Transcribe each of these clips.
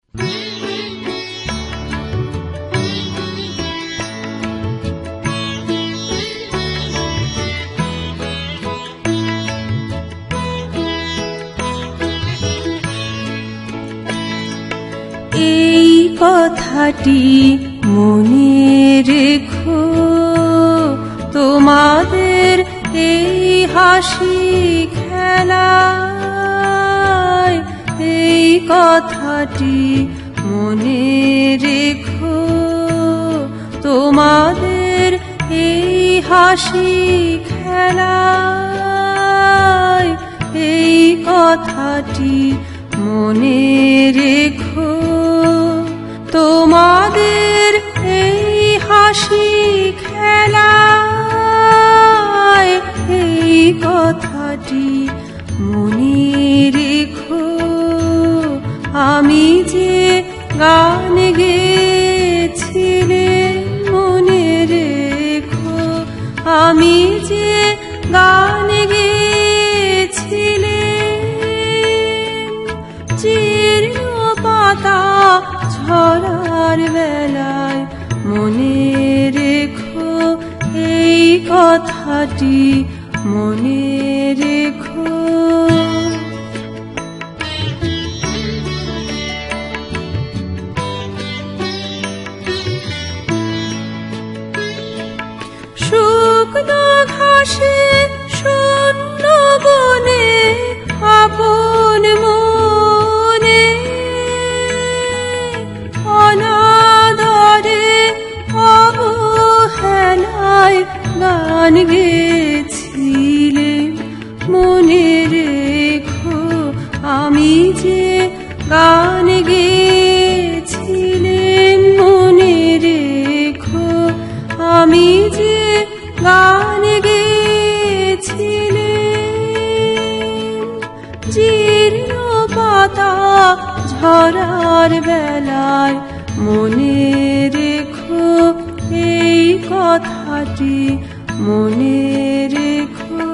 এই কথাটি মনে রেখো, তোমাদের এই হাসি খেলায় এই কথাটি মনে রেখো, তোমাদের এই হাসি খেলায় এই কথাটি মনে রেখো, তোমাদের এই হাসি খেলায় এই কথাটি মনে রেখো। আমি যে গান গেয়েছিলে মনে রেখো, আমি যে গান গেয়েছিলে জীর্ণ পাতা ঝরার বেলায় মনে রেখো, এই কথাটি মনে রেখো। শুকনো ঘাসে শূন্য বনে আপন মনে অনাদরে অবহেলায় গান গেয়েছিলে মনে রেখো, আমি যে গান গেয়েছিলেন মনে রেখো, আমি যে গান গেয়েছিলেন জীর্ণ পাতা ঝরার বেলায় মনে রেখো, এই কথাটি মনে রেখো।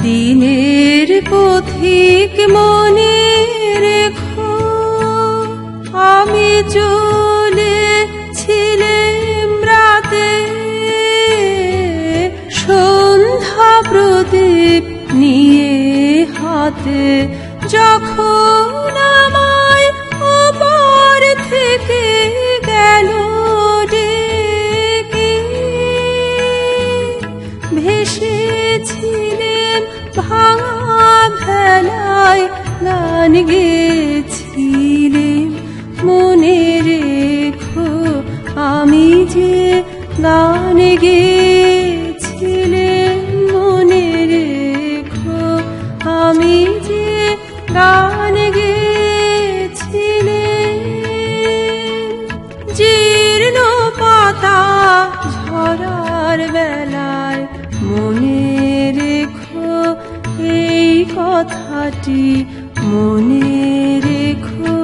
দিনের পথিক মনে রেখো, আমি চলেছিলাম রাতে সন্ধ্যা প্রদীপ নিয়ে হাতে, যখন আমায় ওপর থেকে গেল ডেকে ভেসেছিলেন ভাঙা ভেলায় গান গেয়েছিলেন মনে রেখো, আমি যে গান গেয়েছিলেন মনে রেখো, আমি যে গান গেয়েছিলেন জীর্ণ পাতা ঝরার বেলায় মনে রেখো, এই কথাটি মনে রেখো।